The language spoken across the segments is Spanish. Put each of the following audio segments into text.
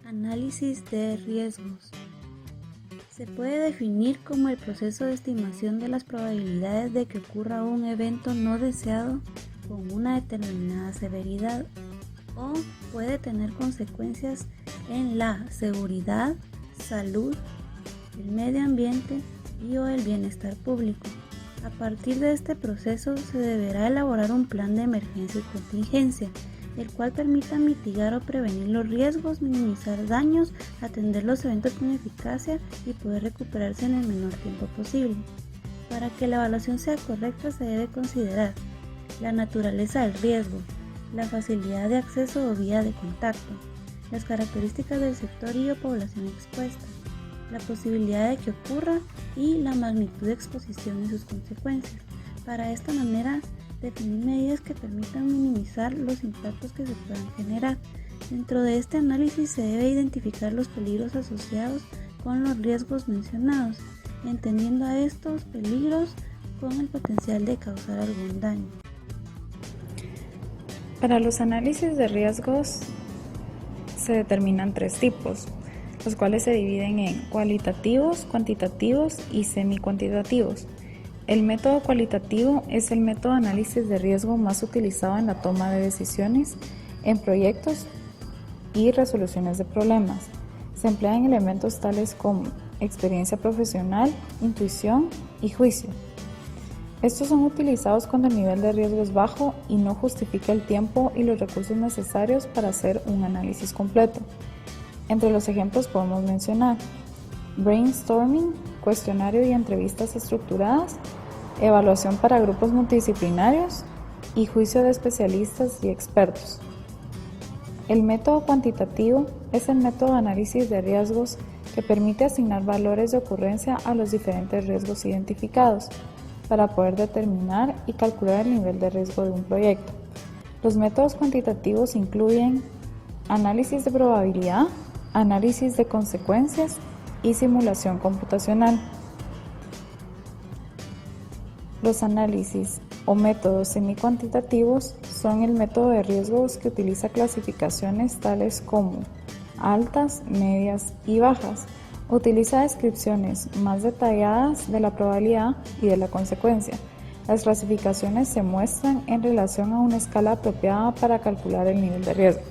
Análisis de riesgos. Se puede definir como el proceso de estimación de las probabilidades de que ocurra un evento no deseado con una determinada severidad o puede tener consecuencias en la seguridad, salud, el medio ambiente y o el bienestar público. A partir de este proceso se deberá elaborar un plan de emergencia y contingencia, el cual permita mitigar o prevenir los riesgos, minimizar daños, atender los eventos con eficacia y poder recuperarse en el menor tiempo posible. Para que la evaluación sea correcta se debe considerar la naturaleza del riesgo, la facilidad de acceso o vía de contacto, las características del sector y o población expuesta, la posibilidad de que ocurra y la magnitud de exposición y sus consecuencias. Para esta manera, definir medidas que permitan minimizar los impactos que se puedan generar. Dentro de este análisis se debe identificar los peligros asociados con los riesgos mencionados, entendiendo a estos peligros con el potencial de causar algún daño. Para los análisis de riesgos se determinan 3 tipos, los cuales se dividen en cualitativos, cuantitativos y semi-cuantitativos. El método cualitativo es el método de análisis de riesgo más utilizado en la toma de decisiones en proyectos y resoluciones de problemas. Se emplean elementos tales como experiencia profesional, intuición y juicio. Estos son utilizados cuando el nivel de riesgo es bajo y no justifica el tiempo y los recursos necesarios para hacer un análisis completo. Entre los ejemplos podemos mencionar brainstorming, cuestionario y entrevistas estructuradas, evaluación para grupos multidisciplinarios y juicio de especialistas y expertos. El método cuantitativo es el método de análisis de riesgos que permite asignar valores de ocurrencia a los diferentes riesgos identificados para poder determinar y calcular el nivel de riesgo de un proyecto. Los métodos cuantitativos incluyen análisis de probabilidad, análisis de consecuencias y simulación computacional. Los análisis o métodos semi-cuantitativos son el método de riesgos que utiliza clasificaciones tales como altas, medias y bajas. Utiliza descripciones más detalladas de la probabilidad y de la consecuencia. Las clasificaciones se muestran en relación a una escala apropiada para calcular el nivel de riesgo.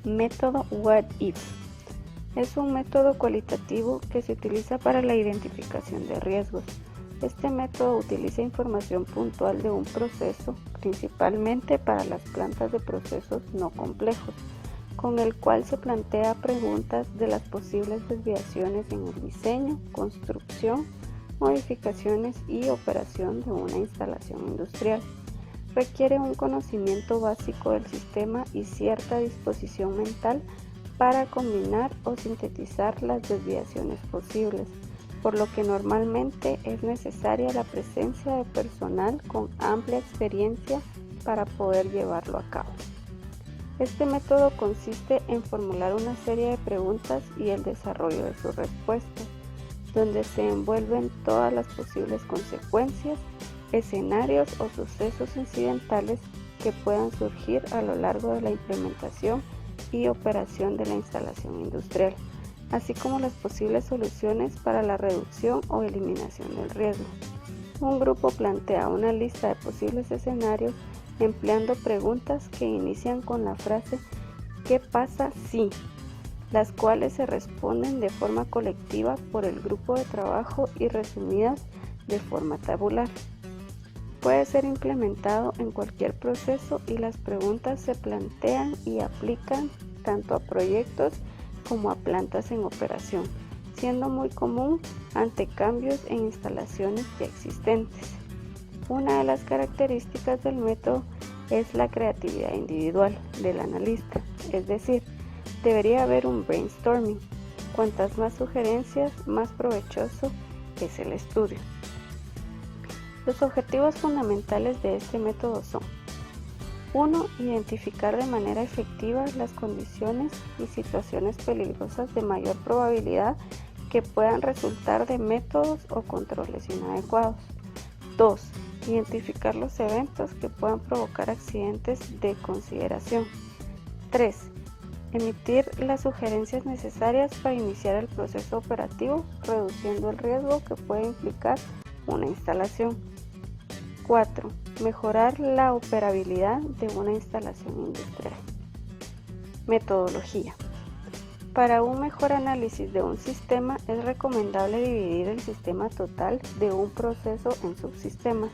Método What If. Es un método cualitativo que se utiliza para la identificación de riesgos. Este método utiliza información puntual de un proceso, principalmente para las plantas de procesos no complejos, con el cual se plantea preguntas de las posibles desviaciones en el diseño, construcción, modificaciones y operación de una instalación industrial. Requiere un conocimiento básico del sistema y cierta disposición mental para combinar o sintetizar las desviaciones posibles, por lo que normalmente es necesaria la presencia de personal con amplia experiencia para poder llevarlo a cabo. Este método consiste en formular una serie de preguntas y el desarrollo de sus respuestas, donde se envuelven todas las posibles consecuencias, escenarios o sucesos incidentales que puedan surgir a lo largo de la implementación y operación de la instalación industrial, así como las posibles soluciones para la reducción o eliminación del riesgo. Un grupo plantea una lista de posibles escenarios empleando preguntas que inician con la frase ¿qué pasa si?, las cuales se responden de forma colectiva por el grupo de trabajo y resumidas de forma tabular. Puede ser implementado en cualquier proceso y las preguntas se plantean y aplican tanto a proyectos como a plantas en operación, siendo muy común ante cambios en instalaciones ya existentes. Una de las características del método es la creatividad individual del analista, es decir, debería haber un brainstorming. Cuantas más sugerencias, más provechoso es el estudio. Los objetivos fundamentales de este método son: 1. Identificar de manera efectiva las condiciones y situaciones peligrosas de mayor probabilidad que puedan resultar de métodos o controles inadecuados. 2. Identificar los eventos que puedan provocar accidentes de consideración. 3. Emitir las sugerencias necesarias para iniciar el proceso operativo, reduciendo el riesgo que puede implicar una instalación. 4. Mejorar la operabilidad de una instalación industrial. Metodología. Para un mejor análisis de un sistema es recomendable dividir el sistema total de un proceso en subsistemas,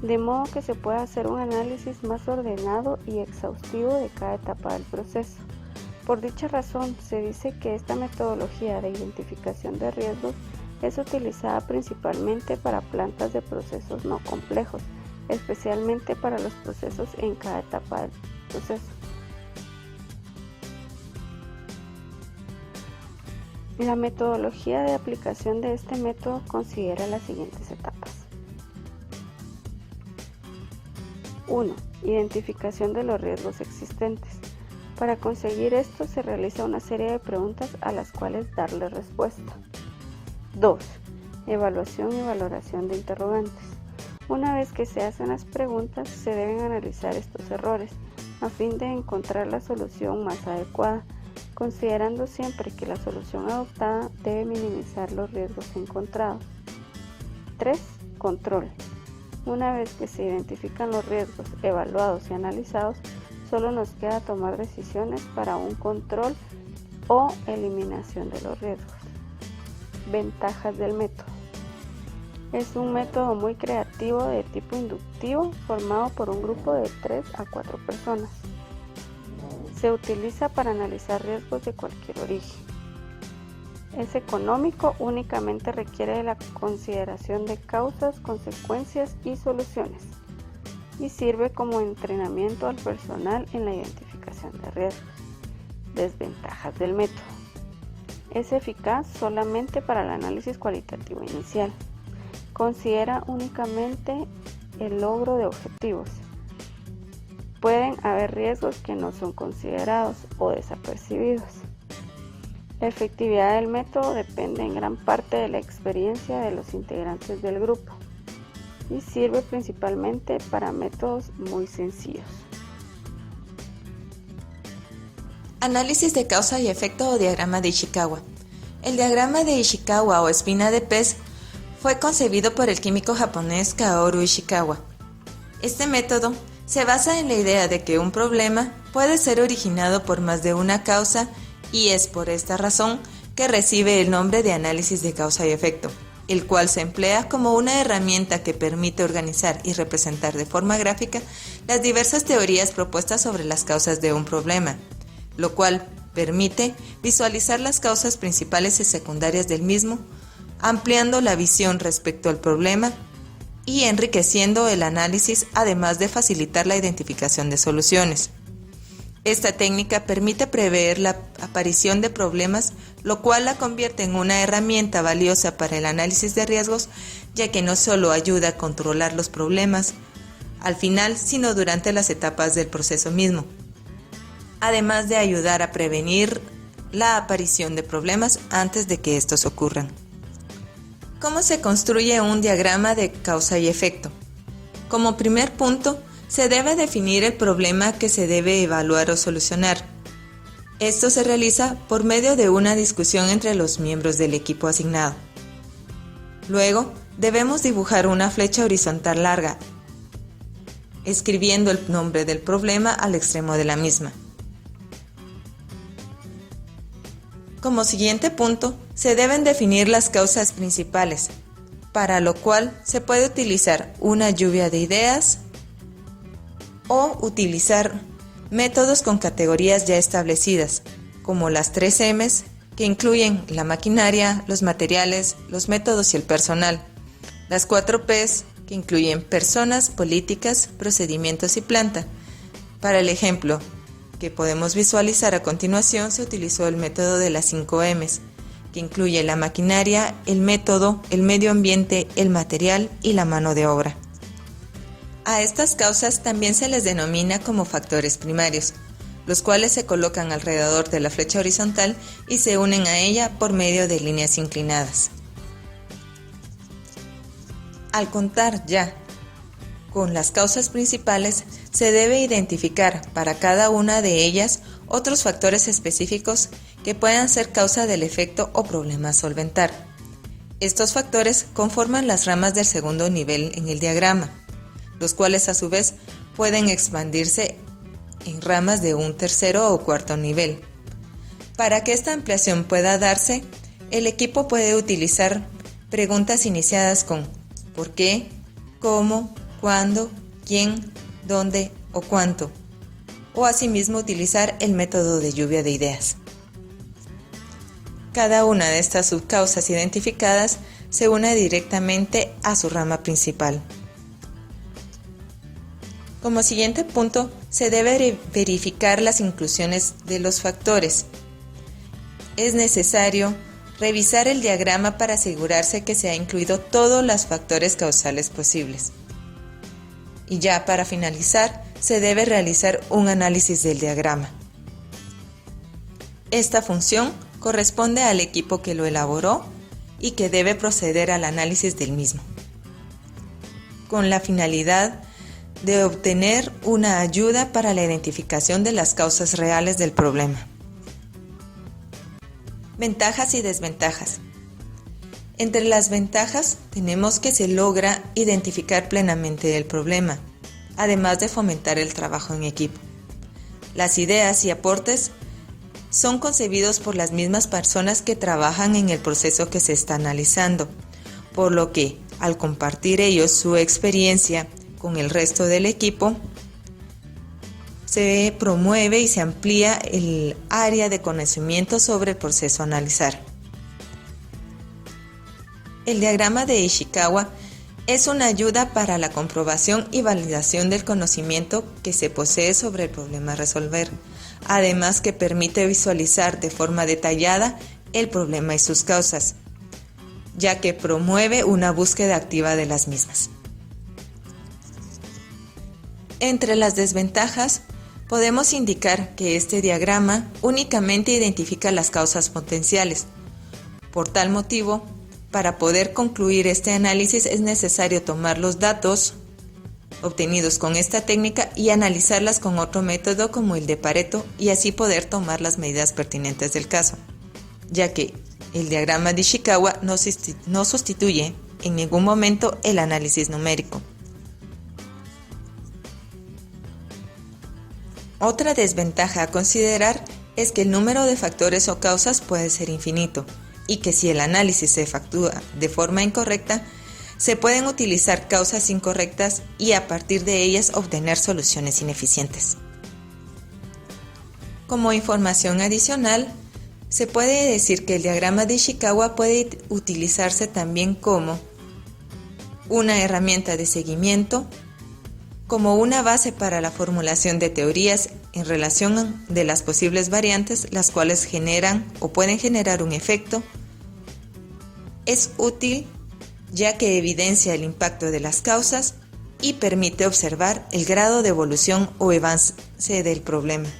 de modo que se pueda hacer un análisis más ordenado y exhaustivo de cada etapa del proceso. Por dicha razón, se dice que esta metodología de identificación de riesgos es utilizada principalmente para plantas de procesos no complejos, especialmente para los procesos en cada etapa del proceso. La metodología de aplicación de este método considera las siguientes etapas. 1. Identificación de los riesgos existentes. Para conseguir esto se realiza una serie de preguntas a las cuales darle respuesta. 2. Evaluación y valoración de interrogantes. Una vez que se hacen las preguntas, se deben analizar estos errores a fin de encontrar la solución más adecuada, considerando siempre que la solución adoptada debe minimizar los riesgos encontrados. 3. Control. Una vez que se identifican los riesgos evaluados y analizados, solo nos queda tomar decisiones para un control o eliminación de los riesgos. Ventajas del método. Es un método muy creativo de tipo inductivo formado por un grupo de 3 a 4 personas. Se utiliza para analizar riesgos de cualquier origen. Es económico, únicamente requiere de la consideración de causas, consecuencias y soluciones. Y sirve como entrenamiento al personal en la identificación de riesgos. Desventajas del método. Es eficaz solamente para el análisis cualitativo inicial. Considera únicamente el logro de objetivos. Pueden haber riesgos que no son considerados o desapercibidos. La efectividad del método depende en gran parte de la experiencia de los integrantes del grupo y sirve principalmente para métodos muy sencillos. Análisis de causa y efecto o diagrama de Ishikawa. El diagrama de Ishikawa o espina de pez fue concebido por el químico japonés Kaoru Ishikawa. Este método se basa en la idea de que un problema puede ser originado por más de una causa y es por esta razón que recibe el nombre de análisis de causa y efecto, el cual se emplea como una herramienta que permite organizar y representar de forma gráfica las diversas teorías propuestas sobre las causas de un problema, lo cual permite visualizar las causas principales y secundarias del mismo, ampliando la visión respecto al problema y enriqueciendo el análisis, además de facilitar la identificación de soluciones. Esta técnica permite prever la aparición de problemas, lo cual la convierte en una herramienta valiosa para el análisis de riesgos, ya que no solo ayuda a controlar los problemas al final, sino durante las etapas del proceso mismo, además de ayudar a prevenir la aparición de problemas antes de que estos ocurran. ¿Cómo se construye un diagrama de causa y efecto? Como primer punto, se debe definir el problema que se debe evaluar o solucionar. Esto se realiza por medio de una discusión entre los miembros del equipo asignado. Luego, debemos dibujar una flecha horizontal larga, escribiendo el nombre del problema al extremo de la misma. Como siguiente punto, se deben definir las causas principales, para lo cual se puede utilizar una lluvia de ideas o utilizar métodos con categorías ya establecidas, como las 3 M's, que incluyen la maquinaria, los materiales, los métodos y el personal, las 4 P's, que incluyen personas, políticas, procedimientos y planta. Para el ejemplo que podemos visualizar a continuación, se utilizó el método de las 5 M's, que incluye la maquinaria, el método, el medio ambiente, el material y la mano de obra. A estas causas también se les denomina como factores primarios. los cuales se colocan alrededor de la flecha horizontal y se unen a ella por medio de líneas inclinadas. Al contar ya con las causas principales, se debe identificar para cada una de ellas otros factores específicos que puedan ser causa del efecto o problema a solventar. Estos factores conforman las ramas del segundo nivel en el diagrama, los cuales a su vez pueden expandirse en ramas de un tercero o cuarto nivel. Para que esta ampliación pueda darse, el equipo puede utilizar preguntas iniciadas con ¿por qué?, ¿cómo?, ¿cuándo?, ¿quién?, ¿dónde?, o ¿cuánto?, o asimismo utilizar el método de lluvia de ideas. Cada una de estas subcausas identificadas se une directamente a su rama principal. Como siguiente punto, se debe verificar las inclusiones de los factores. Es necesario revisar el diagrama para asegurarse que se ha incluido todos los factores causales posibles. Y ya para finalizar, se debe realizar un análisis del diagrama. Esta función corresponde al equipo que lo elaboró y que debe proceder al análisis del mismo, con la finalidad de obtener una ayuda para la identificación de las causas reales del problema. Ventajas y desventajas. Entre las ventajas tenemos que se logra identificar plenamente el problema, además de fomentar el trabajo en equipo. Las ideas y aportes son concebidos por las mismas personas que trabajan en el proceso que se está analizando, por lo que, al compartir ellos su experiencia con el resto del equipo, se promueve y se amplía el área de conocimiento sobre el proceso a analizar. El diagrama de Ishikawa es una ayuda para la comprobación y validación del conocimiento que se posee sobre el problema a resolver, además que permite visualizar de forma detallada el problema y sus causas, ya que promueve una búsqueda activa de las mismas. Entre las desventajas, podemos indicar que este diagrama únicamente identifica las causas potenciales. Por tal motivo, para poder concluir este análisis es necesario tomar los datos obtenidos con esta técnica y analizarlas con otro método como el de Pareto y así poder tomar las medidas pertinentes del caso, ya que el diagrama de Ishikawa no sustituye en ningún momento el análisis numérico. Otra desventaja a considerar es que el número de factores o causas puede ser infinito y que si el análisis se efectúa de forma incorrecta, se pueden utilizar causas incorrectas y a partir de ellas obtener soluciones ineficientes. Como información adicional, se puede decir que el diagrama de Ishikawa puede utilizarse también como una herramienta de seguimiento, como una base para la formulación de teorías en relación de las posibles variantes, las cuales generan o pueden generar un efecto. Es útil ya que evidencia el impacto de las causas y permite observar el grado de evolución o avance del problema.